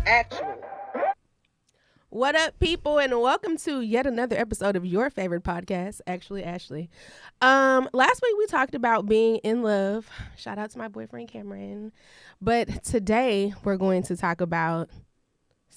Actually. What up, people, and welcome to yet another episode of your favorite podcast, Actually, Ashleigh. Last week we talked about being in love. Shout out to my boyfriend, Cameron. But today we're going to talk about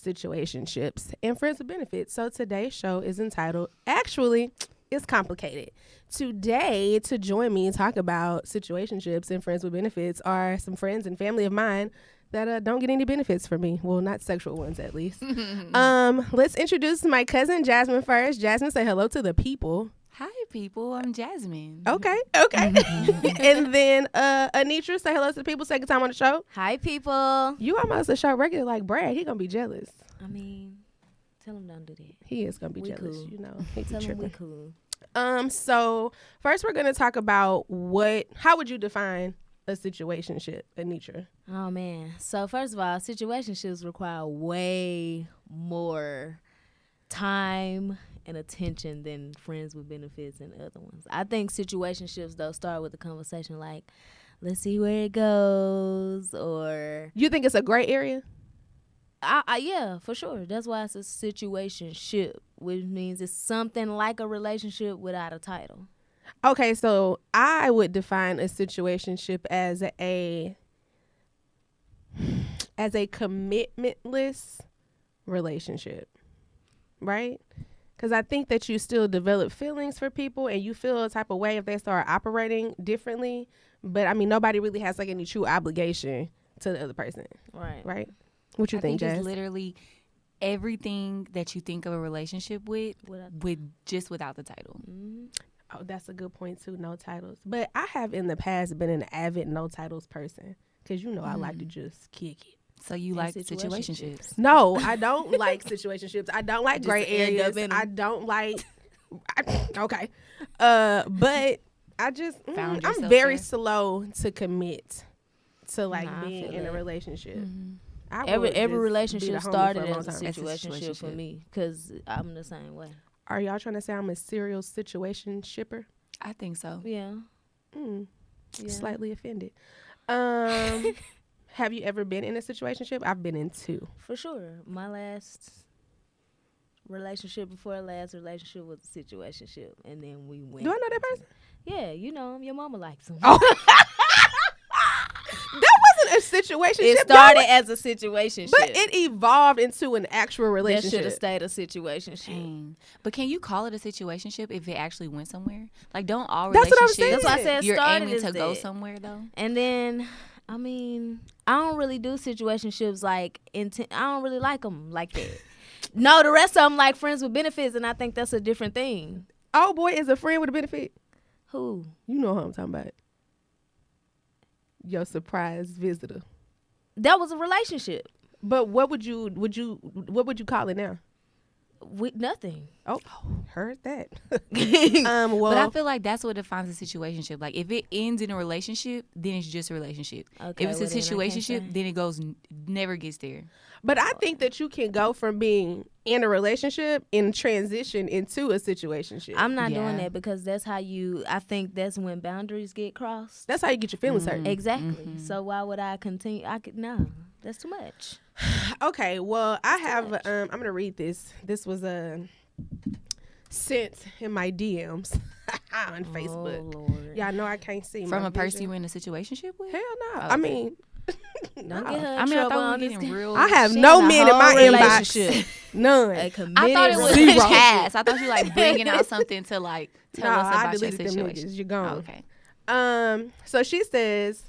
situationships and friends with benefits. So today's show is entitled, Actually, It's Complicated. Today, to join me and talk about situationships and friends with benefits are some friends and family of mine that don't get any benefits from me. Well, not sexual ones, at least. Let's introduce my cousin Jasmine first. Jasmine, say hello to the people. Hi, people. I'm Jasmine. Okay. And then Anitra, say hello to the people. Second time on the show. Hi, people. You almost a show regular like Brad. He gonna be jealous. I mean, tell him don't do that. He is gonna be jealous. Cool. You know, he Tell be him we tripping. cool. So first we're gonna talk about how would you define a situationship, Anitra? Oh, man. So, first of all, situationships require way more time and attention than friends with benefits and other ones. I think situationships, though, start with a conversation like, let's see where it goes, or... You think it's a gray area? Yeah, for sure. That's why it's a situationship, which means it's something like a relationship without a title. Okay, so I would define a situationship as a commitmentless relationship, right? Because I think that you still develop feelings for people and you feel a type of way if they start operating differently. But, I mean, nobody really has, like, any true obligation to the other person. Right? What you think, Jazz? It's literally everything that you think of a relationship with without the title. Mm-hmm. Oh, that's a good point, too. No titles. But I have in the past been an avid no titles person because, you know, I like to just kick it. So you like situationships? No, I don't like situationships. I don't like gray areas. I don't like... okay. But I just... I'm very slow to commit to, like, being in a relationship. Mm-hmm. Every relationship started as a situationship for me because I'm the same way. Are y'all trying to say I'm a serial situation shipper? I think so. Yeah. Slightly offended. Have you ever been in a situationship? I've been in two. For sure. My last relationship before last relationship was a situationship, and then we went. Do I know that person? Yeah, you know him. Your mama likes him. Oh. That wasn't a situation. It started as a situation, but it evolved into an actual relationship. That should have stayed a situation. But can you call it a situationship if it actually went somewhere? Like, don't all That's relationships? What I'm saying. That's why I said you're started aiming to that. go somewhere though. And then, I mean, I don't really do situationships like I don't really like them like that. No, the rest of them like friends with benefits, and I think that's a different thing. Oh boy, is a friend with a benefit. Who? You know who I'm talking about. Your surprise visitor. That was a relationship. But what would you call it now? Nothing. Oh, heard that. But I feel like that's what defines a situationship. Like, if it ends in a relationship, then it's just a relationship. Okay, if it's a situationship, then it never gets there. But I think that you can go from being in a relationship and transition into a situationship. I'm not doing that because that's how I think that's when boundaries get crossed. That's how you get your feelings hurt. Exactly. Mm-hmm. So why would I continue? No, that's too much. Okay, well, I have, I'm going to read this. This was sent in my DMs on Facebook. Lord. Yeah, I know I can't see From my a person vision. you're in a situationship with? Hell no. Okay. I mean... Don't get her in I trouble thought on we were this. getting real... I have She no in a men in my whole inbox. None. A committed I thought it was Zero. past. I thought you like bringing out something to like tell us I about your deleted them situation. niggas. You're gone. Oh, okay. So she says,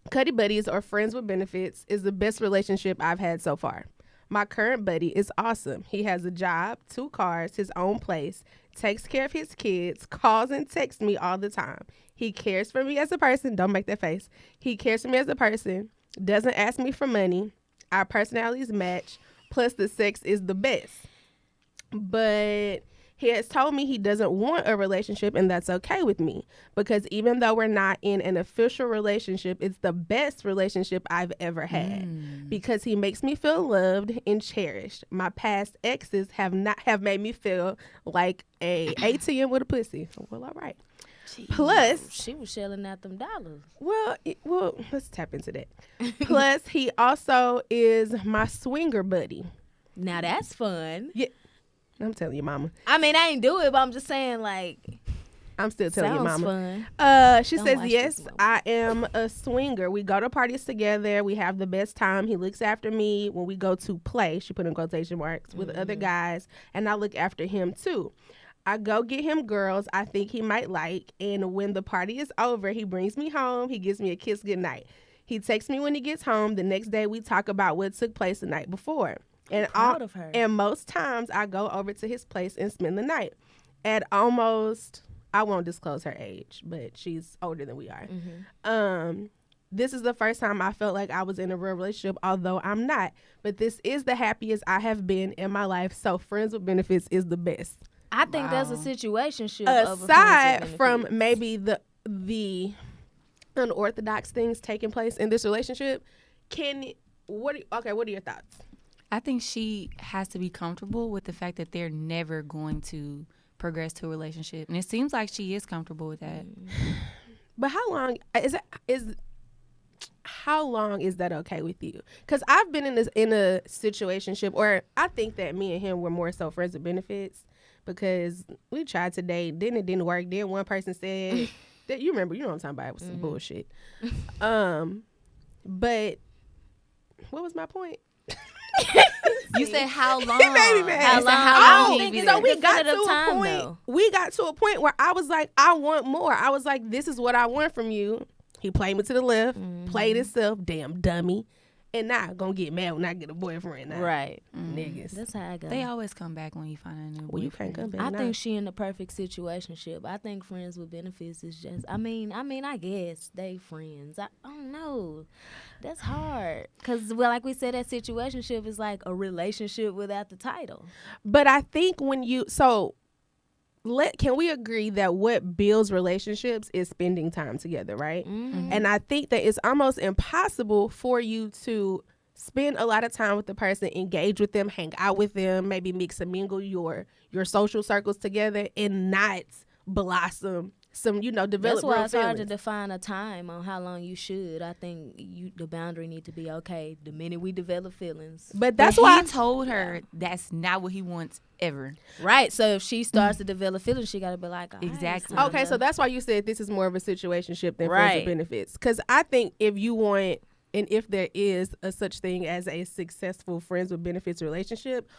Cuddy buddies or friends with benefits is the best relationship I've had so far. My current buddy is awesome. He has a job, 2 cars, his own place, takes care of his kids, calls and texts me all the time. He cares for me as a person. Don't make that face. He cares for me as a person. Doesn't ask me for money. Our personalities match. Plus the sex is the best. But he has told me he doesn't want a relationship, and that's okay with me. Because even though we're not in an official relationship, it's the best relationship I've ever had. Because he makes me feel loved and cherished. My past exes have made me feel like a ATM with a pussy. Well, all right. Jeez. Plus, she was shelling out them dollars. Well, let's tap into that. Plus, he also is my swinger buddy. Now that's fun. Yeah, I'm telling you, mama. I mean, I ain't do it, but I'm just saying, like, I'm still telling you, sounds mama. fun. She Don't says, watch yes, this, Mama. I am a swinger. We go to parties together. We have the best time. He looks after me when we go to play, she put in quotation marks, with other guys, and I look after him too. I go get him girls I think he might like, and when the party is over, he brings me home. He gives me a kiss goodnight. He texts me when he gets home. The next day, we talk about what took place the night before. And proud of her. And most times, I go over to his place and spend the night. At almost, I won't disclose her age, but she's older than we are. This is the first time I felt like I was in a real relationship, although I'm not. But this is the happiest I have been in my life, so friends with benefits is the best. I think that's a situationship. Aside from maybe the unorthodox things taking place in this relationship, what are your thoughts? I think she has to be comfortable with the fact that they're never going to progress to a relationship, and it seems like she is comfortable with that. But how long is that okay with you? Because I've been in a situationship, or I think that me and him were more so friends with benefits, because we tried to date, then it didn't work. Then one person said that, you know what I'm talking about, it was some bullshit. But what was my point? You said how long? He made me mad. How long? I don't think think it's so. a We got to definitive a time, point. though. We got to a point where I was like, I want more. I was like, this is what I want from you. He played me to the left, played himself, damn dummy, and now gonna get mad when I get a boyfriend. Now. Right. Niggas. That's how I go. They always come back when you find a new boyfriend. Well, you can't come back. I now. think she in the perfect situationship. I think friends with benefits is just. I mean, I guess they friends. I don't know. That's hard because, well, like we said, that situationship is like a relationship without the title. But I think can we agree that what builds relationships is spending time together, right? And I think that it's almost impossible for you to spend a lot of time with the person, engage with them, hang out with them, maybe mix and mingle your social circles together, and not blossom some, develop That's why real it's hard to feelings. define a time on how long you should. I think the boundary need to be okay the minute we develop feelings. But that's why he told her that's not what he wants ever. Right. So if she starts to develop feelings, she got to be like, all right, Exactly. son. Okay, so that's why you said this is more of a situationship than friends Right. with benefits. Because I think if you want, and if there is a such thing as a successful friends with benefits relationship,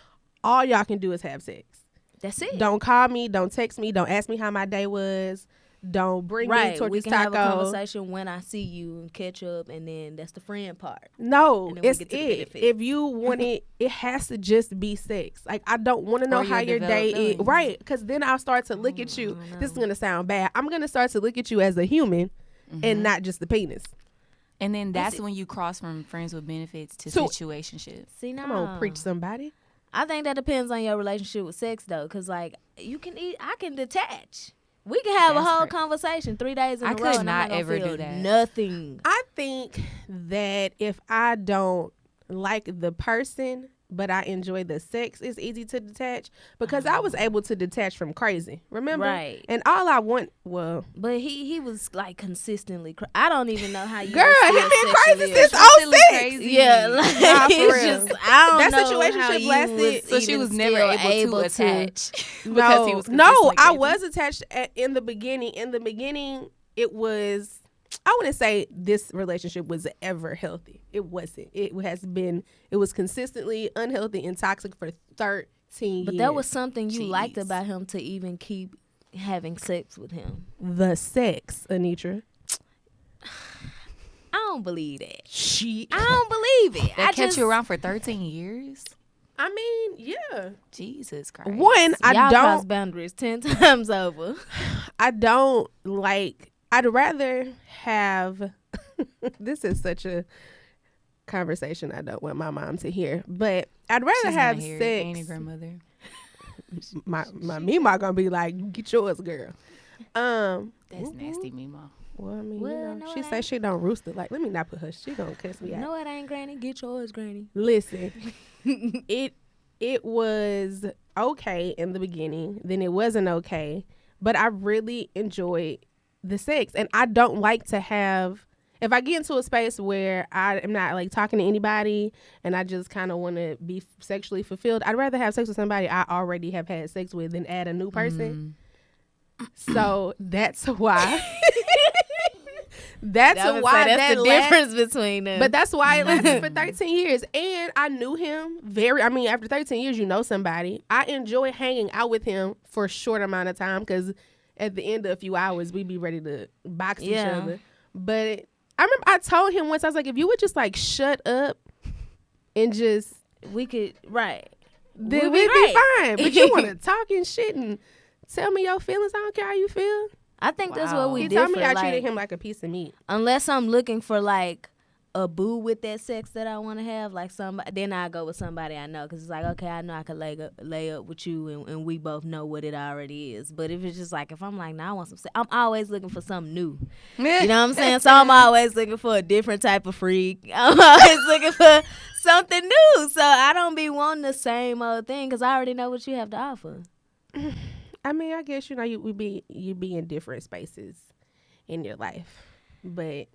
all y'all can do is have sex. That's it. Don't call me, don't text me, don't ask me how my day was, don't bring me Right. towards We this can have a taco. conversation when I see you and catch up, and then that's the friend part. No, And then we it's get to the it. benefit. If you want it, it has to just be sex. Like, I don't want to know Or how your your day developed is. feelings. Right, because then I'll start to look at you. This is going to sound bad. I'm going to start to look at you as a human and not just the penis. And then that's when you cross from friends with benefits to So- situationships. See, now Come on, preach somebody. I think that depends on your relationship with sex, though, because like I can detach. We can have a That's whole right. conversation 3 days in I a row. could and not I'm not ever gonna do feel that. Nothing. I think that if I don't like the person, but I enjoy the sex, it's easy to detach, because I was able to detach from crazy. Remember? Right. And all I want, But he was like consistently. I don't even know how you. girl, were he still been crazy sexually since attracted. 06. crazy. Yeah, like, Nah, for it's real. just I don't That know situationship how you lasted- was So she even was never still able to attach because he was No, consistently I crazy. was attached in the beginning. In the beginning, it was, I wouldn't say this relationship was ever healthy. It wasn't. It was consistently unhealthy and toxic for 13 But years. that was something you liked Jeez. about him to even keep having sex with him. the sex, Anitra. I don't believe that. She. I don't believe it. That I kept just, you around for 13 years? I mean, yeah. Jesus Christ. One, I y'all cross don't. boundaries 10 times over. I don't like. I'd rather have. This is such a conversation I don't want my mom to hear, but I'd rather She's have gonna hear it, sex. ain't it, grandmother? My Mima gonna be like, get yours, girl. That's nasty, Mima. Well, I mean, Well, no, she it say ain't. she don't rooster. Like, let me not put her. She gonna cuss me out. No, it ain't, Granny. Get yours, Granny. Listen, it was okay in the beginning. Then it wasn't okay. But I really enjoyed the sex. And I don't like to have, if I get into a space where I am not like talking to anybody and I just kind of want to be sexually fulfilled, I'd rather have sex with somebody I already have had sex with than add a new person. So that's why. That's the difference between them. But that's why it lasted for 13 years. And I knew him after 13 years, you know somebody. I enjoy hanging out with him for a short amount of time because at the end of a few hours, we'd be ready to box each other. But I remember I told him once, I was like, if you would just like shut up and just. We could, right. Then we'd be fine. But you want to talk and shit and tell me your feelings. I don't care how you feel. I think that's what we He did. told me I treated him like a piece of meat. Unless I'm looking for like a boo with that sex that I want to have, like somebody, then I go with somebody I know because it's like, okay, I know I could lay up with you and we both know what it already is. But if it's just like, if I'm like, nah, I want some sex, I'm always looking for something new. You know what I'm saying? So I'm always looking for a different type of freak. I'm always looking for something new. So I don't be wanting the same old thing because I already know what you have to offer. I mean, I guess, you know, you be in different spaces in your life, but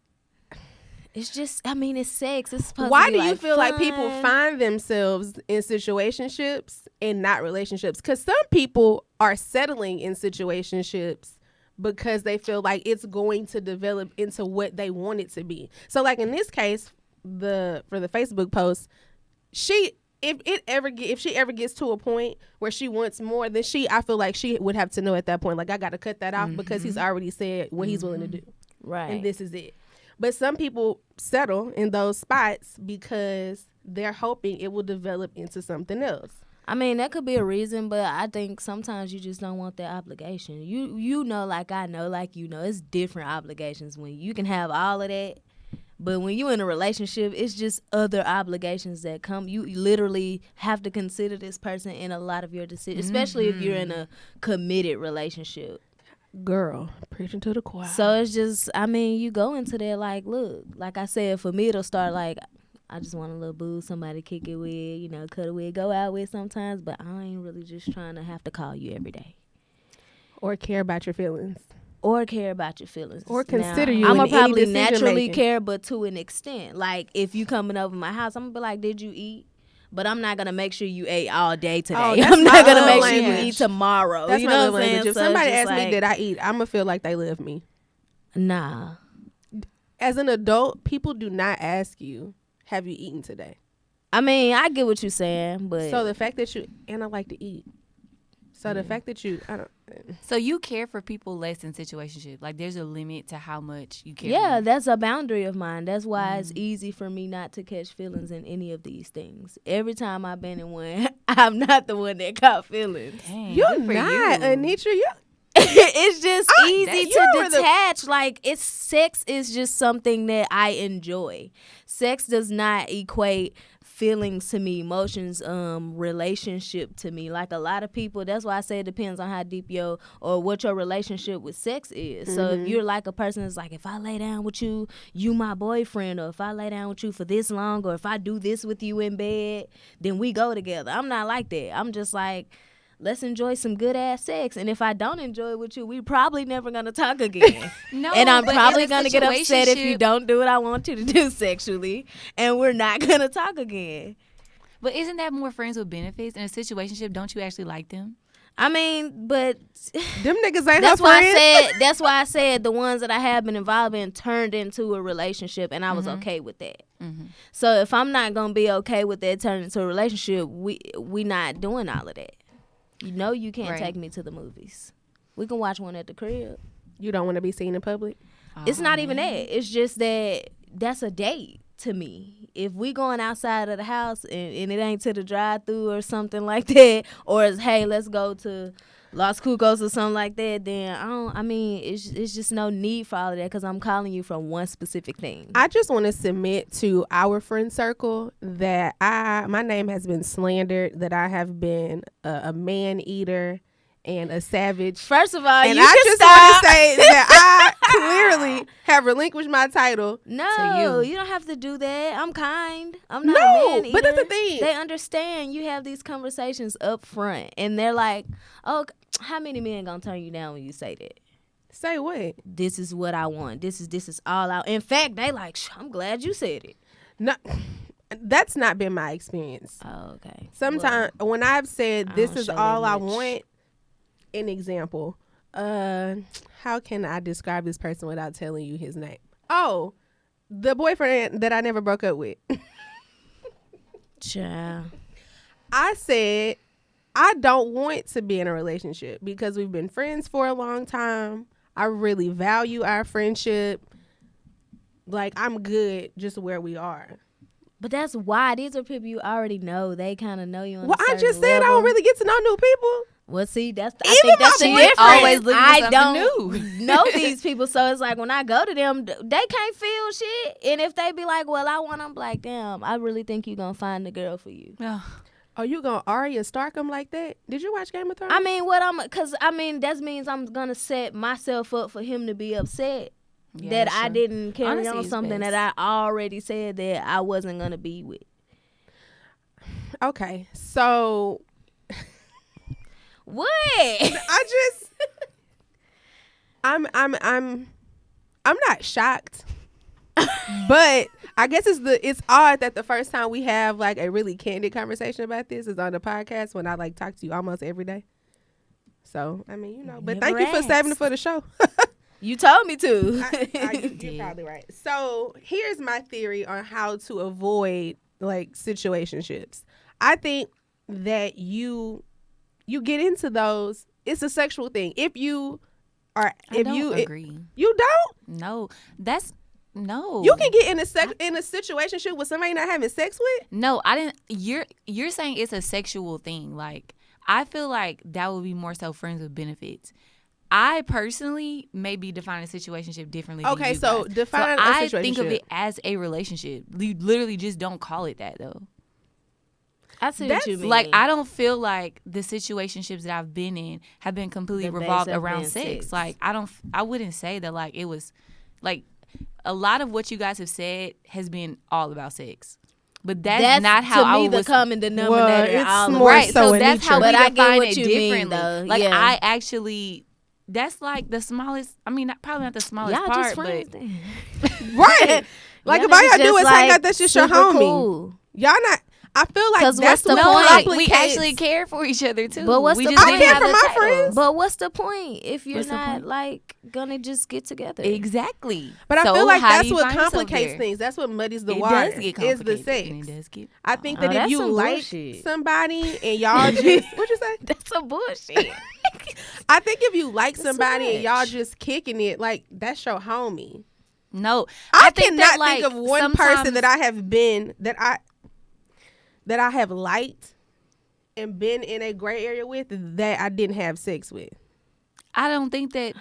it's just, I mean, it's sex. It's supposed why to be do you feel fun. like people find themselves in situationships and not relationships? Because some people are settling in situationships because they feel like it's going to develop into what they want it to be. So, like in this case, for the Facebook post, if she ever gets to a point where she wants more, then I feel like she would have to know at that point, like, I got to cut that off because he's already said what he's willing to do. Right. And this is it. But some people settle in those spots because they're hoping it will develop into something else. I mean, that could be a reason, but I think sometimes you just don't want that obligation. You know, like I know, like you know, it's different obligations when you can have all of that. But when you're in a relationship, it's just other obligations that come. You literally have to consider this person in a lot of your decisions, especially if you're in a committed relationship. Girl, preaching to the choir. So it's just, I mean, you go into there like, look, like I said, for me, it'll start like, I just want a little boo, somebody kick it with, you know, cut it with, go out with sometimes, but I ain't really just trying to have to call you every day. Or care about your feelings. Or care about your feelings. Or consider now, you I'm in going to probably any naturally decision-making. care, but to an extent. Like, if you coming over my house, I'm going to be like, did you eat? But I'm not going to make sure you ate all day today. Oh, that's I'm my not going to love make sure you language. eat tomorrow. That's you my know love what I'm saying? language. If So somebody it's just asks me, like, did I eat? I'm going to feel like they love me. Nah. As an adult, people do not ask you, have you eaten today? I mean, I get what you're saying, but... So the fact that and I like to eat. So the fact that So you care for people less in situationship. Like there's a limit to how much you care. Yeah, that's a boundary of mine. That's why it's easy for me not to catch feelings in any of these things. Every time I've been in one, I'm not the one that caught feelings. Dang, you're good for not, you. Anitra. It's just easy you to were the- detach. Like, sex is just something that I enjoy. Sex does not equate feelings to me, emotions, relationship to me. Like a lot of people, that's why I say it depends on how deep or what your relationship with sex is. So if you're like a person that's like, if I lay down with you, you my boyfriend, or if I lay down with you for this long, or if I do this with you in bed, then we go together. I'm not like that. I'm just like, let's enjoy some good ass sex. And if I don't enjoy it with you, we probably never gonna talk again. No, and I'm but probably in a gonna get upset if you situationship- don't do what I want you to do sexually, and we're not gonna talk again. But isn't that more friends with benefits? In a situationship, don't you actually like them? I mean, but Them niggas ain't that's her why friends. I said the ones that I have been involved in turned into a relationship, and I was okay with that. So if I'm not gonna be okay with that turning into a relationship, we not doing all of that. You know, you can't Right. take me to the movies. We can watch one at the crib. You don't want to be seen in public. It's not even that. It's just that's a date to me. If we going outside of the house and it ain't to the drive-through or something like that, or it's, hey, let's go to Los Cucos or something like that, then it's just no need for all of that because I'm calling you from one specific thing. I just want to submit to our friend circle that my name has been slandered, that I have been a man eater and a savage. First of all, And you I can just stop. want to say that I clearly have relinquished my title. No, to you don't have to do that. I'm kind. I'm not No, a man but that's the eater. thing. They understand you have these conversations up front, and they're like, "Oh, how many men gonna turn you down when you say that?" Say what? This is what I want. This is all out. In fact, they like, I'm glad you said it. No, that's not been my experience. Oh, okay. Sometimes when I've said I this don't is show all that I much. want, an example. How can I describe this person without telling you his name? Oh, the boyfriend that I never broke up with. Child. I said I don't want to be in a relationship because we've been friends for a long time. I really value our friendship. Like, I'm good just where we are. But that's why these are people you already know. They kind of know you on Well, a I certain just said I level. don't really get to know new people. Well, see, I Even think that's my the boyfriend difference. always looking for I something don't new. know these people, so it's like when I go to them, they can't feel shit. And if they be like, "Well, I want," I'm like, "Damn, I really think you gonna find the girl for you." Yeah. Oh, you gonna Arya Stark him like that? Did you watch Game of Thrones? I mean, that means I'm gonna set myself up for him to be upset that I sure. didn't carry Honesty on is something best. that I already said that I wasn't gonna be with. Okay, so What? I just I'm not shocked. But I guess it's odd that the first time we have like a really candid conversation about this is on the podcast when I like talk to you almost every day. So, I mean, but Never thank you for asked. saving it for the show. You told me to. You're probably right. So here's my theory on how to avoid like situationships. I think that you get into those. It's a sexual thing. If you are, I don't agree. you don't. No, that's no. You can get in a situationship with somebody you're not having sex with. No, I didn't. You're saying it's a sexual thing. Like, I feel like that would be more so friends with benefits. I personally maybe define a situationship differently. Okay, than you so guys. define a I think of situationship. it as a relationship. You literally just don't call it that though. I see what That's you mean. Like, I don't feel like the situationships that I've been in have been completely The base revolved have around been sex. sex. Like, I wouldn't say that like it was like a lot of what you guys have said has been all about sex. But that's not how to I me was. the common denominator. it's all of more it. Right, so so in that's how nature. we But I get define what it you mean, differently. though. Like, Yeah. I actually, that's like the smallest. I mean, probably not the smallest Y'all part, just friends but then. Right. Like, Y'all if all y'all niggas do just, is hang like, out, that's just your super homie. cool. Y'all not. I feel like 'Cause that's what's the what no, point? like we complicates- actually care for each other too. But what's we the just point? didn't I care have for the my titles. friends. But what's the point if you're What's the not point? like gonna just get together? Exactly. But I So feel like how do that's you what find yourself complicates there? things. That's what muddies the It water. does get is the complicated, sex. and it does get. I think Oh, that if that's you some like bullshit. somebody and y'all just what you say? That's some bullshit. I think if you like That's somebody too and y'all much. just kicking it, like that's your homie. No, I think cannot that, like, think of one person sometimes- that I have been that I have liked and been in a gray area with that I didn't have sex with. I don't think that.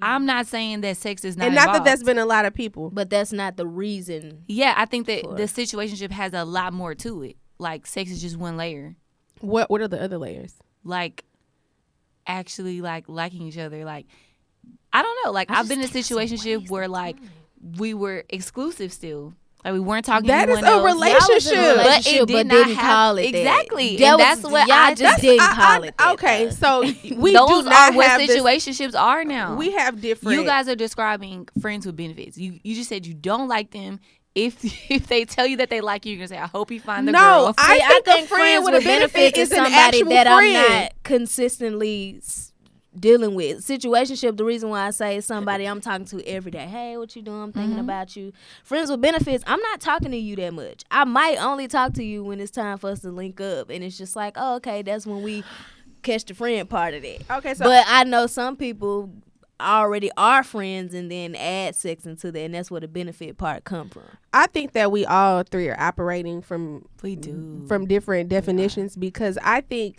I'm not saying that sex is not. And not that involved. that's been a lot of people. But that's not the reason. Yeah, I think that for- the situationship has a lot more to it. Like, sex is just one layer. What are the other layers? Like, actually, like liking each other. Like, I don't know. Like, I I've been in a just think it's a situationship waste where of like time. we were exclusive still. Like, we weren't talking That to is anyone a else. relationship. Y'all was in a But relationship, it did but not didn't have- call it that. exactly. That And was, that's what y'all I just didn't call it that. Okay, though. so we Those do not are what have this. situationships are now. We have different. You guys are describing friends with benefits. You just said you don't like them. If they tell you that they like you, you're gonna say, I hope you find the No, girl. I See, think a think friend with a benefit benefits is an somebody actual that friend. I'm not consistently dealing with. Situationship, the reason why I say is somebody I'm talking to every day. Hey, what you doing? I'm thinking about you. Friends with benefits, I'm not talking to you that much. I might only talk to you when it's time for us to link up. And it's just like, oh, okay, that's when we catch the friend part of that. Okay, so But I know some people already are friends and then add sex into that, and that's where the benefit part come from. I think that we all three are operating from different definitions because I think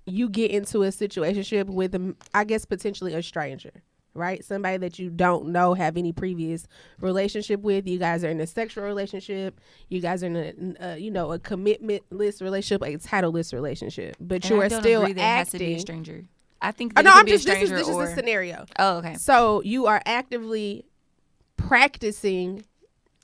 you get into a situationship with I guess potentially a stranger, right? Somebody that you don't know, have any previous relationship with. You guys are in a sexual relationship. You guys are in a a commitmentless relationship, a titleless relationship, but And you I are don't still agree that it has to be a acting. stranger. I think Oh, that no, it can I'm be just a stranger this is or a scenario. oh, okay. So you are actively practicing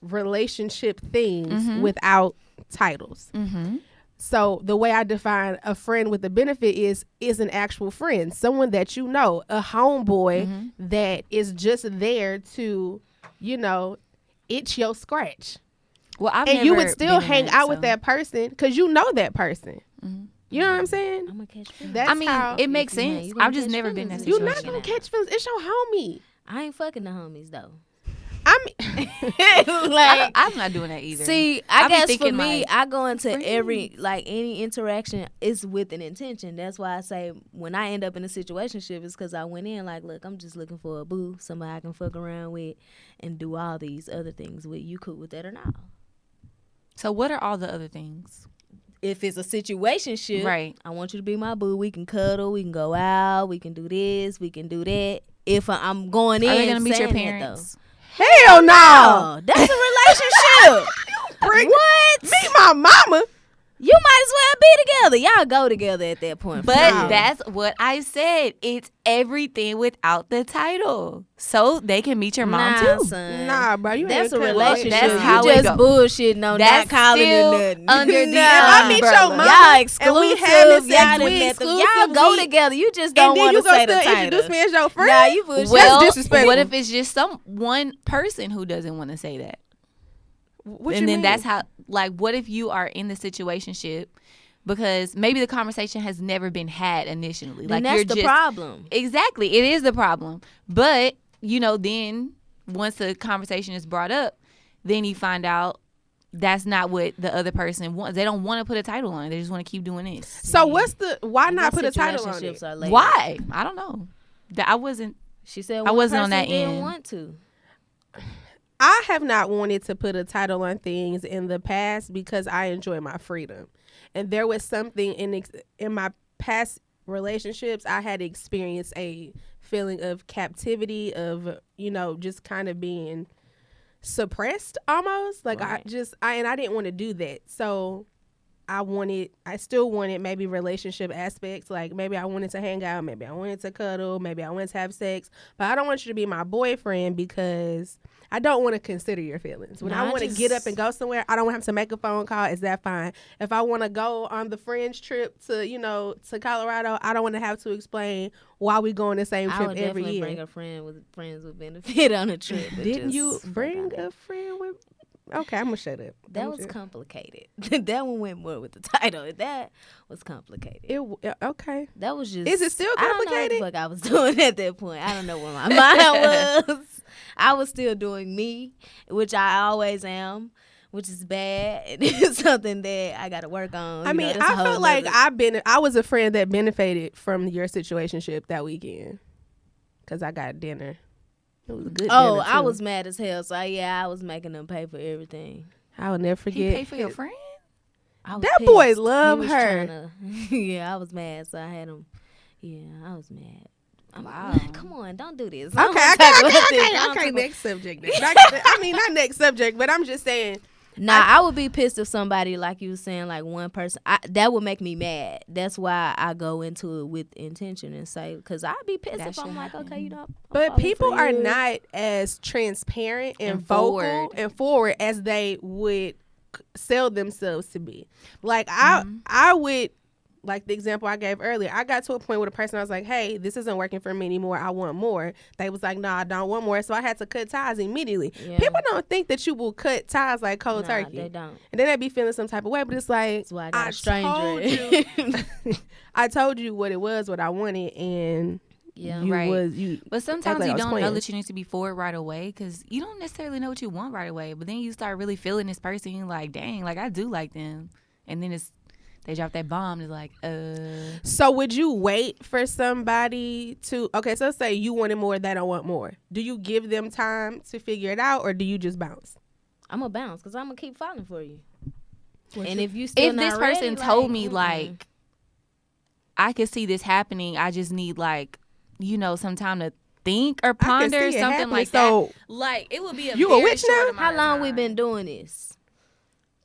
relationship things without titles. Mm-hmm. So the way I define a friend with a benefit is an actual friend, someone that you know, a homeboy that is just there to, itch your scratch. Well, and you would still hang out with that person because you know that person. You know what I'm saying? I'm gonna catch feelings. That's it makes sense. I've just never been in that You're situation. not gonna catch feelings. It's your homie. I ain't fucking the homies though. I mean, I'm not doing that either. See, I be guess for thinking, me, like, I go into friends. any interaction is with an intention. That's why I say when I end up in a situationship, it's because I went in like, look, I'm just looking for a boo, somebody I can fuck around with, and do all these other things with. You cool with that or not? So what are all the other things? If it's a situationship, Right. I want you to be my boo. We can cuddle, we can go out, we can do this, we can do that. If I'm going in, Are they gonna meet your saying that, parents? hell no. Oh, that's a relationship. What? Meet my mama. You might as well be together. Y'all go together at that point. But No. that's what I said. It's everything without the title. So they can meet your mom nah, too. son. Nah, bro, you That's ain't a cut relationship. like that. That's how you it just go. bullshitting on That's not calling still it nothing. under the If I meet your umbrella. mama, Y'all and exclusive. we having sex, Y'all, we done let them, exclusive, y'all go we- together. You just and don't then want you to gonna say the still title. introduce me as your friend? Nah, you bullshit. Well, disrespectful. what if it's just one person who doesn't want to say that? What and you then mean? that's how, like, what if you are in the situationship because maybe the conversation has never been had initially? Then Like, that's you're the just problem. Exactly, it is the problem. But then once the conversation is brought up, then you find out that's not what the other person wants. They don't want to put a title on it. They just want to keep doing this. So why And not these put a title on situationships it? are layered. Why? I don't know. That I wasn't. She said I one wasn't on person that didn't end. want to. I have not wanted to put a title on things in the past because I enjoy my freedom. And there was something in my past relationships, I had experienced a feeling of captivity, of, just kind of being suppressed almost. Like Right. I didn't want to do that. So I still wanted maybe relationship aspects. Like maybe I wanted to hang out, maybe I wanted to cuddle, maybe I wanted to have sex, but I don't want you to be my boyfriend because I don't want to consider your feelings. When No, I I want to just- get up and go somewhere, I don't have to make a phone call. Is that fine? If I want to go on the Fringe trip to, to Colorado, I don't want to have to explain why we go on the same I trip would every definitely year. bring a friend with friends with benefit on a trip. It Didn't just you fuck bring out. a friend with? Okay, I'm gonna shut up. That I'm was just- complicated. That one went more with the title. That was complicated. okay. That was just. Is it still complicated? I don't know what the fuck I was doing at that point. I don't know where my mind was. I was still doing me, which I always am, which is bad. It's something that I got to work on. I mean, that's a I whole felt like nother- I was a friend that benefited from your situationship that weekend because I got dinner. It was a good Oh, dinner, I too. was mad as hell. So I was making them pay for everything. I will never He forget. paid for your friend? I was That boy pissed. love He was her. tryna- yeah, I was mad. So I had him. Yeah, I was mad. Wow. Come on, don't do this. Okay, okay. Next subject. Not next subject, but I'm just saying. Nah, I would be pissed if somebody, like you were saying, like one person, that would make me mad. That's why I go into it with intention and say, because I'd be pissed That if I'm should like, happen. okay, you know. I'm But falling people for are you. not as transparent and And vocal forward. and forward as they would sell themselves to be. Like I would, like the example I gave earlier, I got to a point with a person, I was like, hey, this isn't working for me anymore. I want more. They was like, no, I don't want more. So I had to cut ties immediately. Yeah. People don't think that you will cut ties like cold Nah, turkey. they don't. And then they be feeling some type of way, but it's like, That's why I got a told stranger. you, I told you what it was, what I wanted, and Yeah. you Right. you. But sometimes like I you was don't know playing. that you need to be forward right away because you don't necessarily know what you want right away. But then you start really feeling this person. You're like, dang, like I do like them. And then they drop that bomb. It's like, So would you wait for somebody to? Okay, so let's say you wanted more, they don't want more. Do you give them time to figure it out, or do you just bounce? I'm going to bounce because I'm going to keep falling for you. And if you still if not this person ready, told me mm-mm. like, I could see this happening. I just need like, some time to think or I can ponder see it something happening, like so- that. Like it would be a You a very witch short now? amount How of long we time. been doing this?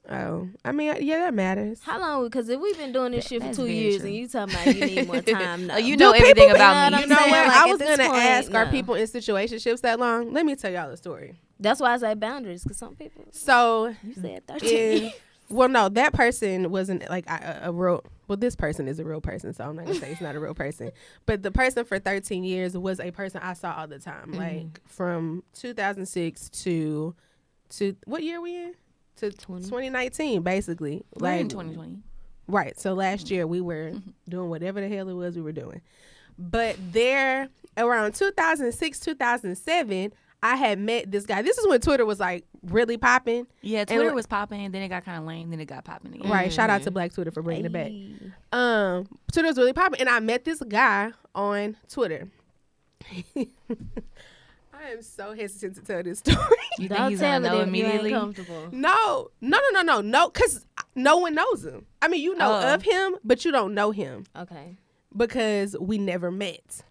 Oh, I mean, yeah, that matters. How long? Because if we've been doing this shit for That's 2 very years true. and you talking about you need more time, no. You Do know everything people- about me. You You know saying? what? Like, I at was this gonna point, ask, are no. people in situationships that long? Let me tell y'all the story. That's why I say boundaries because some people, So you said 13. Well, no, that person wasn't like a real. Well, this person is a real person, so I'm not gonna say it's not a real person. But the person for 13 years was a person I saw all the time, like from 2006 to what year we in? To 2019, basically. We're like in 2020. Right. So last year we were doing whatever the hell it was we were doing. But there, around 2006, 2007, I had met this guy. This is when Twitter was like really popping. Yeah, Twitter was popping, and then it got kind of lame, then it got popping again. Right. Shout out to Black Twitter for bringing it back. Twitter was really popping, and I met this guy on Twitter. I am so hesitant to tell this story. You think he's gonna know immediately? Comfortable. No, because no one knows him. I mean, you know of him, but you don't know him. Okay. Because we never met.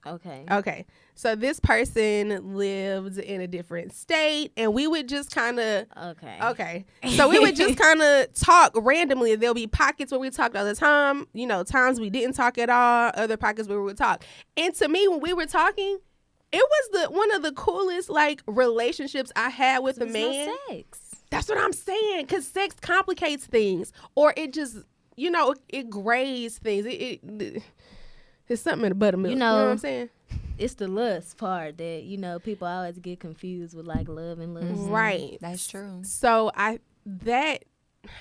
Okay. So this person lived in a different state, and we would just kind of okay. So we would just kind of talk randomly. There'll be pockets where we talked all the time. You know, times we didn't talk at all. Other pockets where we would talk. And to me, when we were talking, it was one of the coolest like relationships I had with a man. No sex. That's what I'm saying. Because sex complicates things, or it just it grays things. It's something in the buttermilk. You know what I'm saying? It's the lust part that, people always get confused with like love and lust. Right. That's true. So I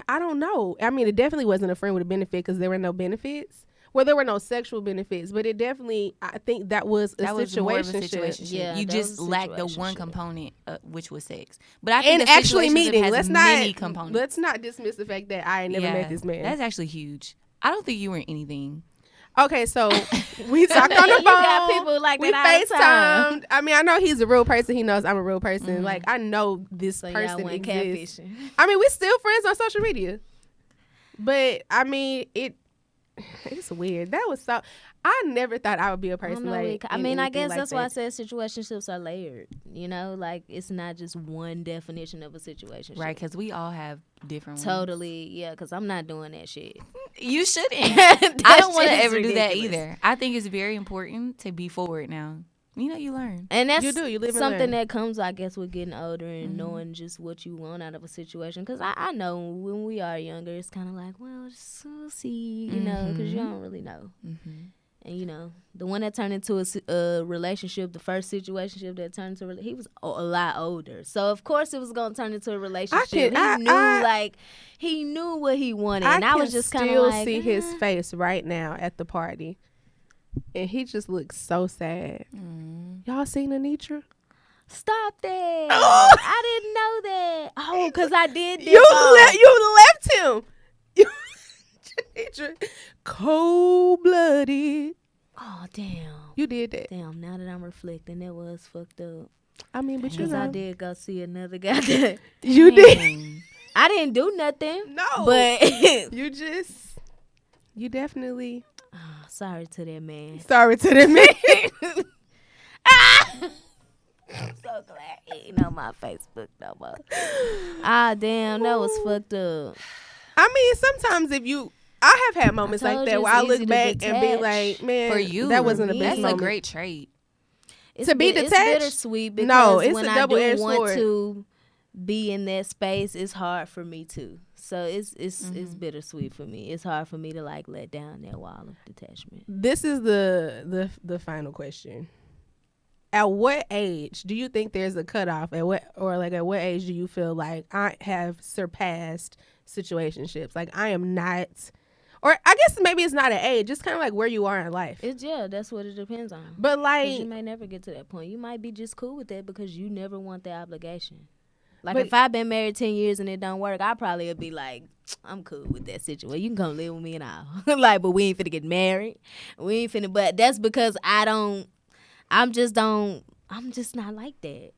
don't know. I mean, it definitely wasn't a friend with a benefit because there were no benefits. Well, there were no sexual benefits, but it definitely, I think that was a situationship. Yeah, you just lacked the one component, which was sex. But I think and actually meeting. Has many components. Let's not dismiss the fact that I ain't never met this man. That's actually huge. I don't think you were in anything. Okay, so we talked on the phone. You got people like we FaceTimed. I mean, I know he's a real person. He knows I'm a real person. Like, I know this person exists. I mean, we're still friends on social media. But, I mean, it's weird. That was so... I never thought I would be a person I guess that's why I said situationships are layered. Like it's not just one definition of a situation. Right, because we all have different ones. Totally, yeah, because I'm not doing that shit. You shouldn't. I don't want to ever do that either. I think it's very important to be forward now. You learn. And that's you live something that comes, I guess, with getting older and knowing just what you want out of a situation. Because I know when we are younger, it's kind of like, well, just we'll see, because you don't really know. And, the one that turned into a relationship, the first situationship that turned into he was a lot older. So, of course, it was going to turn into a relationship. He knew what he wanted. And I was just kind of like... I can still see his face right now at the party. And he just looks so sad. Y'all seen Anitra? Stop that. I didn't know that. Oh, because I did this. You left him. Anitra, cold-blooded. Oh, damn. You did that. Damn, now that I'm reflecting, that was fucked up. I mean, but because I did go see another guy that... You did? I didn't do nothing. No. But... You definitely... Oh, sorry to that man. I'm so glad he ain't on my Facebook no more. Damn, that was fucked up. I mean, sometimes I have had moments like that where I look back and be like, man, for you, that wasn't the best moment. That's a great trait. To be detached? It's bittersweet because it's when a double-edged sword. want to be in that space, it's hard for me too. So it's bittersweet for me. It's hard for me to like let down that wall of detachment. This is the final question. At what age do you think there's a cutoff? At what age do you feel like I have surpassed situationships? Like I am not, or I guess maybe it's not an age. It's kind of like where you are in life. That's what it depends on. But like, you may never get to that point. You might be just cool with that because you never want the obligation. Like if I've been married 10 years and it don't work, I probably would be like, I'm cool with that situation. You can come live with me and all. But we ain't finna get married. But that's because I'm just not like that.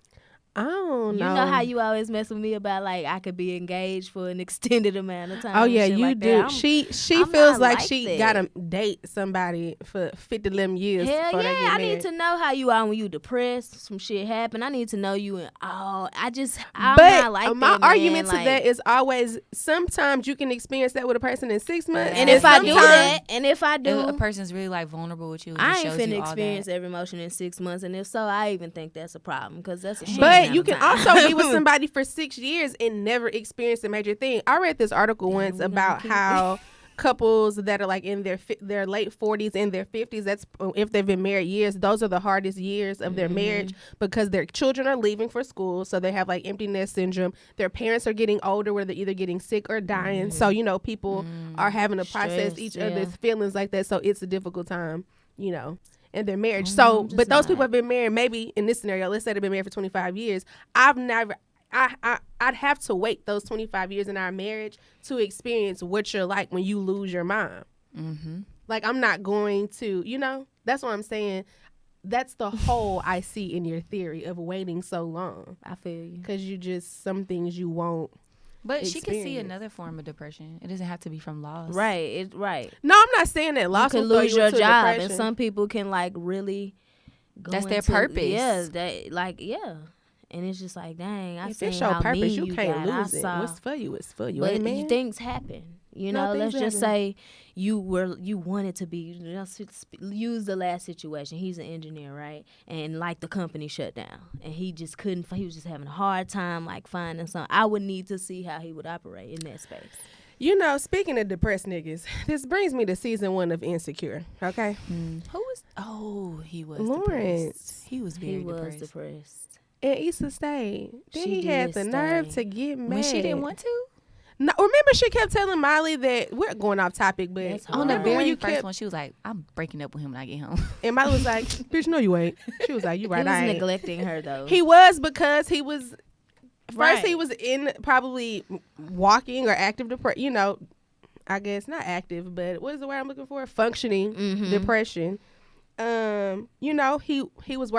I don't know. You know how you always mess with me about like I could be engaged for an extended amount of time. Oh yeah, you like do. That. She feels like she gotta date somebody for 50 years. Hell yeah, I need to know how you are when you depressed, some shit happen. I need to know you and I'm but not like my that, argument man. to that is always sometimes you can experience that with a person in 6 months. And if I do that, and if I do, if a person's really like vulnerable with you, I ain't finna experience every emotion in 6 months. And if so, I even think that's a problem because that's a shit. But And you can also be with somebody for 6 years and never experience a major thing. I read this article once about how couples that are like in their late 40s and their 50s, that's if they've been married years, those are the hardest years of their marriage because their children are leaving for school, so they have like empty nest syndrome. Their parents are getting older where they're either getting sick or dying, so people are having to process each other's feelings like that, so it's a difficult time in their marriage. But those people have been married, maybe in this scenario, let's say they've been married for 25 years. I'd have to wait those 25 years in our marriage to experience what you're like when you lose your mom. Like, I'm not going to, that's what I'm saying. That's the hole I see in your theory of waiting so long. I feel you. Because some things you won't. But she could see another form of depression. It doesn't have to be from loss. Right. No, I'm not saying that loss you will can lose your into job, depression. and some people can like really go That's their into, purpose. Yeah, and it's just like, dang, I if seen it's your how purpose, mean you can't got. lose I it. saw. What's for you, it's for you. But Amen. things happen. Let's just say you wanted to be. Let's use the last situation. He's an engineer, right? And like the company shut down, and he just couldn't. He was just having a hard time like finding something. I would need to see how he would operate in that space. Speaking of depressed niggas, this brings me to season 1 of Insecure. Okay, Who was? Oh, he was Lawrence. depressed. He was very depressed. And Issa stayed. Then She he had did the nerve stay. to get mad When she didn't want to. No, remember she kept telling Miley that we're going off topic, but That's On the hard. very you first one, she was like, "I'm breaking up with him when I get home." and Miley was like, "Bitch, no, you ain't." She was like, "You right, He was I ain't." neglecting her though. He was because he was Right. first he was in probably walking or active depression. I guess not active, but what is the word I'm looking for? Functioning depression. He was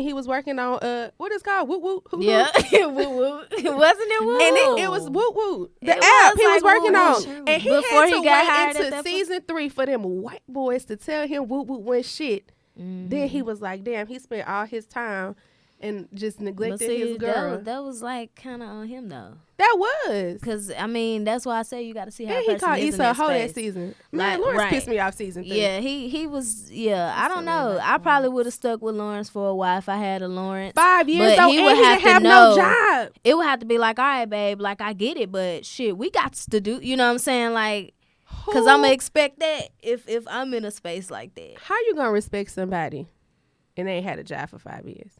he was working on what is it called? Woo woo. Yeah, woo woo. Wasn't it woo? And it was woo woo. The It app was he was like working woo-woo. on, Sure. and he Before had he to got wait hired at into that season 3 for them white boys to tell him woo woo when shit. Then he was like, damn, he spent all his time and just neglected his girl. That was like kind of on him though. That was. Cause that's why I say you got to see how. And he called Issa a hoe that season. Man, Like, Lawrence right. pissed me off season 3. Yeah, he was. Yeah, I don't so know. like I probably would have stuck with Lawrence for a while if I had a Lawrence. 5 years But though, he and would he have didn't to have know. no job. It would have to be like, all right, babe, like I get it, but shit, we got to do. You know what I'm saying? Like, cause I'm gonna expect that if I'm in a space like that. How you gonna respect somebody and they ain't had a job for 5 years?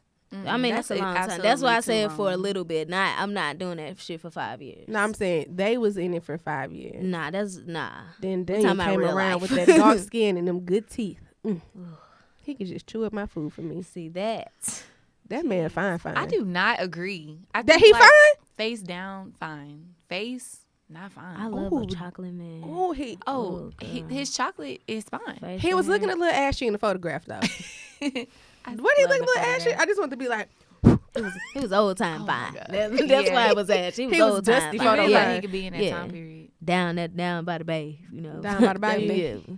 I mean, that's a long time. That's why I said for a little bit. I'm not doing that shit for 5 years. No, I'm saying they was in it for 5 years. Nah, nah. Then talking Daniel about came real around life. with that dark skin and them good teeth. He could just chew up my food for me. See that? That man fine. I do not agree. I That think, he like, fine? Face down, fine. Face, not fine. I love Ooh. a chocolate man. Oh, he Oh, His chocolate is fine. Face he was in looking there. a little ashy in the photograph though. I What he love looking a the little ashy? photograph. I just want to be like, He was old time Oh my fine. God. That's Yeah. why it was ashy. He He was was old time dusty He photo really fine. like he could be in that Yeah. time period. down by the bay, you know. Down by the bayou? Yeah.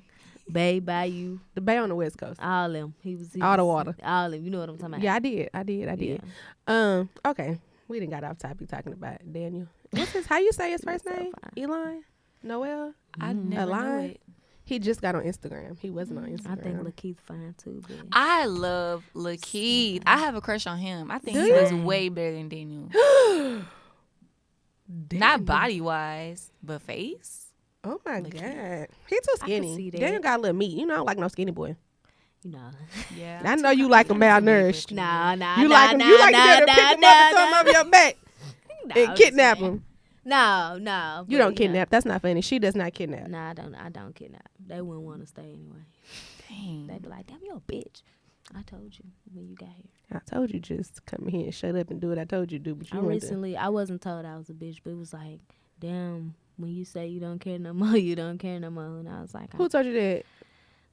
Bay, bayou, the bay on the West Coast. all them. He All the was- water. All them. You know what I'm talking about? Yeah, I did. Yeah. Okay. We didn't got off topic talking about Daniel. What's his? How you say his first That's so name? fine. Elon? Noel? I never knew Align? it. He just got on Instagram. He wasn't on Instagram. I think Lakeith fine too. But I love Lakeith. I have a crush on him. I think Do he you? was way better than Daniel. Not body wise, but face. Oh my Lakeith. God. He too I can skinny. see that. Daniel got a little meat. You know, I don't like no skinny boy. you know. Yeah. I know you like him malnourished. Nah. You like him. You like to be able to pick him up and throw him over your back and kidnap him. No. You don't kidnap. That's not funny. She does not kidnap. Nah, I don't kidnap. They wouldn't want to stay anyway. Dang. They'd be like, damn, you're a bitch. I told you when you got here. I told you just come here and shut up and do what I told you to do. But you wanted to. I wasn't told I was a bitch, but it was like, damn, when you say you don't care no more, you don't care no more. And I was like, Who told you that?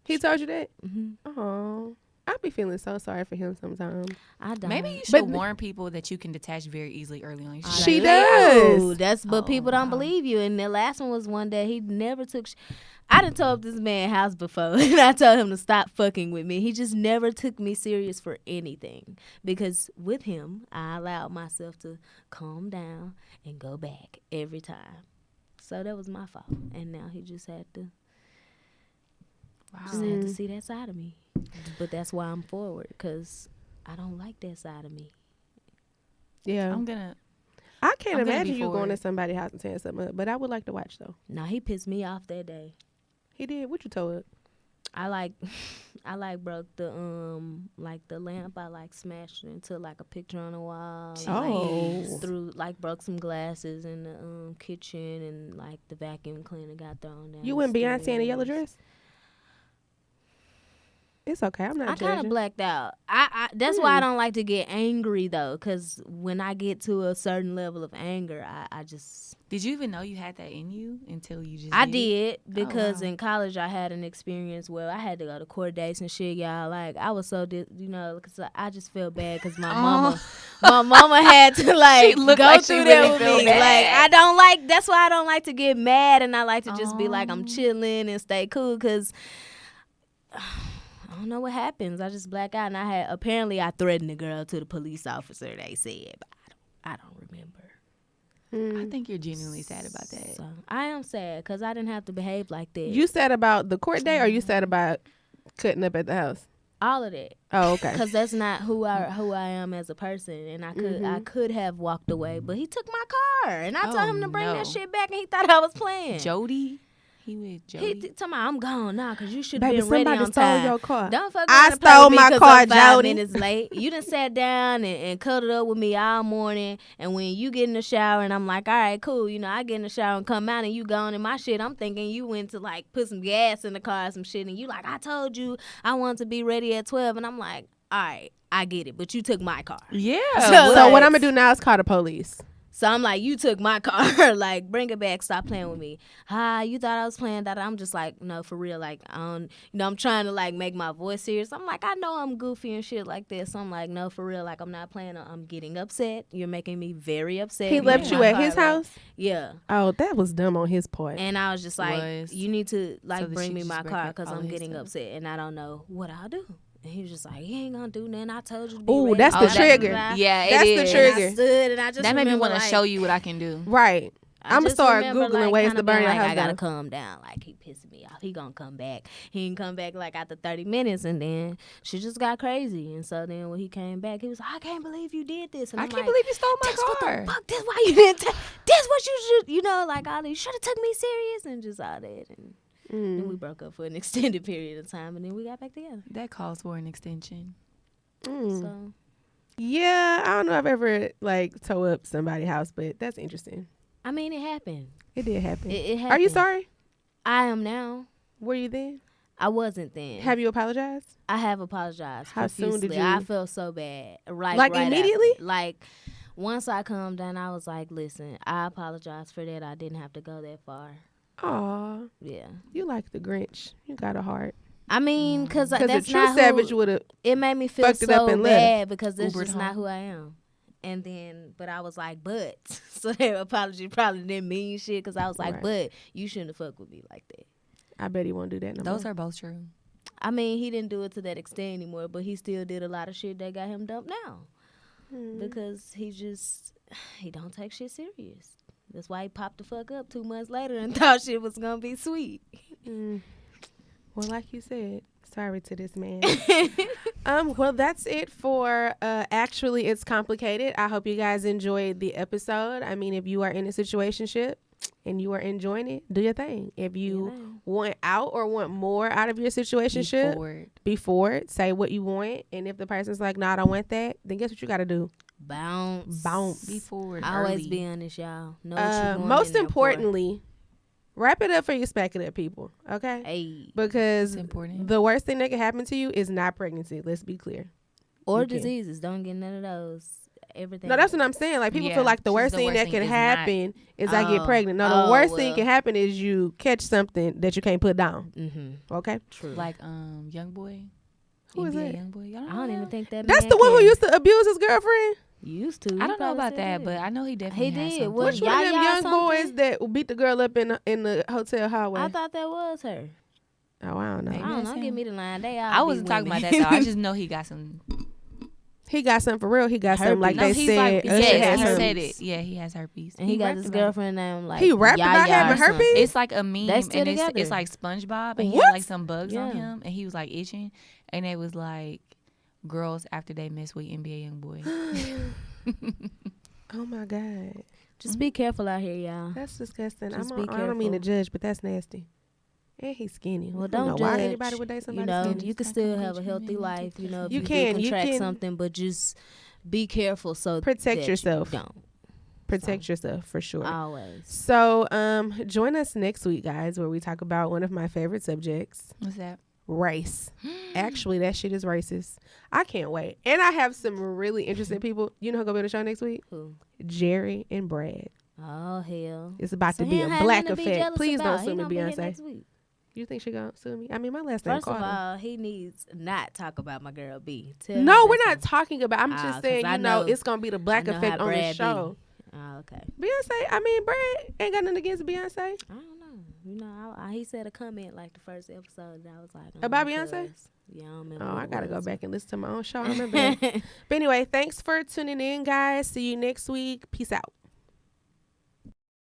He told you that? Mhm. Oh, I be feeling so sorry for him sometimes. I don't. Maybe you should But- warn people that you can detach very easily early on. You should She be like, does. But Oh, people don't wow. believe you. And the last one was one that he never took. I done told this man house before, and I told him to stop fucking with me. He just never took me serious for anything because with him, I allowed myself to calm down and go back every time. So that was my fault, and now he just had to see that side of me. But that's why I'm forward, because I don't like that side of me. Yeah. I can't I'm gonna imagine be you for going it. to somebody's house and tearing something up, but I would like to watch though. Nah, he pissed me off that day. He did. What you told up? I broke the the lamp. I smashed it into a picture on the wall. Oh. Threw broke some glasses in the kitchen, and the vacuum cleaner got thrown down. You went Beyonce in a yellow dress? It's okay. I'm not I kind of judging. blacked out. That's why I don't like to get angry though, because when I get to a certain level of anger, I just. Did you even know you had that in you until you just? I did because wow. in college I had an experience where I had to go to court dates and shit, y'all. I was so because I just felt bad because my mama had to looked go like through she that really with felt me. bad. I don't like. That's why I don't like to get mad, and I like to just be I'm chilling and stay cool because. I don't know what happens. I just black out, and I threatened the girl to the police officer. They said, but I don't remember. I think you're genuinely sad about that. So I am sad because I didn't have to behave like that. You sad about the court date, or you sad about cutting up at the house? All of that. Oh, okay. Because that's not who I am as a person, and I could have walked away, but he took my car, and I told him to bring that shit back, and he thought I was playing. Jody. He with Jody. He told me I'm gone now because you should have Baby, been ready on somebody time. stole your car. Don't fuck I around and play stole with me my 'cause car, I'm 5 Jody. minutes late. You done sat down and cuddled up with me all morning, and when you get in the shower and I'm like, all right, cool, I get in the shower and come out and you gone in my shit. I'm thinking you went to put some gas in the car or some shit, and you I told you I wanted to be ready at 12, and I'm like, all right, I get it, but you took my car. Yeah. So what I'm gonna do now is call the police. So I'm like, you took my car. Bring it back. Stop playing with me. You thought I was playing that? I'm just no, for real. I'm trying to make my voice serious. I'm I know I'm goofy and shit like this. So I'm no, for real. I'm not playing. I'm getting upset. You're making me very upset. He left you at his house? Yeah. Oh, that was dumb on his part. And I was just you need to bring me my car because I'm getting stuff. upset and I don't know what I'll do. And he was just he ain't gonna do nothing. I told you to be Ooh, ready. that's the trigger. Yeah, that's it the is. trigger. And I stood and I just that made me want to show you what I can do. Right. I'm gonna start Googling ways to burn your house I gotta down. calm down. He pissing me off. He gonna come back. He didn't come back after 30 minutes, and then she just got crazy. And so then when he came back, he was I can't believe you did this. And I I'm can't believe you stole my What car. the fuck? That's why you didn't. That's what you should. All you should have took me serious and just all that. And then we broke up for an extended period of time, and then we got back together. That calls for an extension. So yeah, I don't know if I've ever tore up somebody's house, but that's interesting. I mean, it happened. It did happen. It happened. Are you sorry? I am now. Were you then? I wasn't then. Have you apologized? I have apologized. How soon did profusely. you- I felt so bad. Right immediately? after. Once I calmed down, I was listen, I apologize for that. I didn't have to go that far. Aw, Yeah. you like the Grinch. You got a heart. I mean, because Because that's the true not savage who, would have. it made me feel fucked it up so and left. bad because that's Ubered just not home. who I am. And then, but I was but. So that apology probably didn't mean shit because I was Right. but you shouldn't have fucked with me like that. I bet he won't do that no Those more. are both true. I mean, he didn't do it to that extent anymore, but he still did a lot of shit that got him dumped now. Because he don't take shit serious. That's why he popped the fuck up 2 months later and thought shit was gonna be sweet. Well, like you said, sorry to this man. Well, that's it for Actually It's Complicated. I hope you guys enjoyed the episode. I mean, if you are in a situationship and you are enjoying it, do your thing. If you want out or want more out of your situationship, before it, say what you want. And if the person's like, no, I don't want that, then guess what you got to do? Bounce. Be forward. Always early. be honest, y'all. Know what you're going Most in there for. importantly, wrap it up for you smack it up people, okay? Hey. Because It's important. the worst thing that can happen to you is not pregnancy. Let's be clear. Or You can. diseases. Don't get none of those. Everything. No, that's what I'm saying. Like, people Yeah, feel like the she's worst the thing worst that thing can is happen is I get Oh. pregnant. No, the Oh, worst thing well. can happen is you catch something that you can't put down. Mm-hmm. Okay? True. Like Young Boy. Who is NBA that? Young Boy. Y'all don't I don't know even him? think that That's man the one who can. used to abuse his girlfriend? Used to. I He don't know probably about still that, do. but I know he definitely He had did. something. What- Which one of them Yaya young something? boys that beat the girl up in the hotel hallway? I thought that was her. Oh, I don't know. Maybe. I don't know. that's Give him. me the line. They all I be wasn't talking about women. that though. I just know he got some. He got something for real. He got something like Herpes. No, they he's said. like, Usher yeah, had he herpes. said it. Yeah, he has herpes. And he got rapped this about it. girlfriend named He rapped about Yaya having or something. herpes? It's like a meme, They still and it's together. like SpongeBob, and he What? had like some bugs on Yeah. him, and he was like itching, and it was like girls after they mess with NBA Young Boy. Oh my God. Just be careful out here, y'all. That's disgusting. Just I be don't mean to careful. judge, but that's nasty. And he's skinny. Well, I don't know don't why judge. anybody would date somebody You know, skinny. you can It's still like a have a healthy Benjamin life. You know, if You you, can, do you contract can. something, but just be careful so Protect that yourself. You don't Protect yourself for sure. always. So, join us next week, guys, where we talk about one of my favorite subjects, What's that? race. Actually, that shit is racist. I can't wait. And I have some really interesting people. You know who's gonna be on the show next week? Who? Jerry and Brad. Oh hell! It's about So to he be don't a have black nothing to be effect. jealous Please about. don't sue He me, gonna be here Beyonce. next week. You think she gonna sue me? I mean, my last name First of Carter. all, he needs not talk about my girl B. Tell No, him we're that's not talking about. I'm just 'cause saying, I you know, know- it's gonna be the black I know effect how on the Brad be. show. Oh, okay. Beyonce. I mean, Brad ain't got nothing against Beyonce. I don't know. You know, he said a comment like the first episode, and I was like, About oh, Beyonce? cuz. Yeah, I don't remember. Oh, what I it gotta go was. back and listen to my own show. I remember that. But anyway, thanks for tuning in, guys. See you next week. Peace out.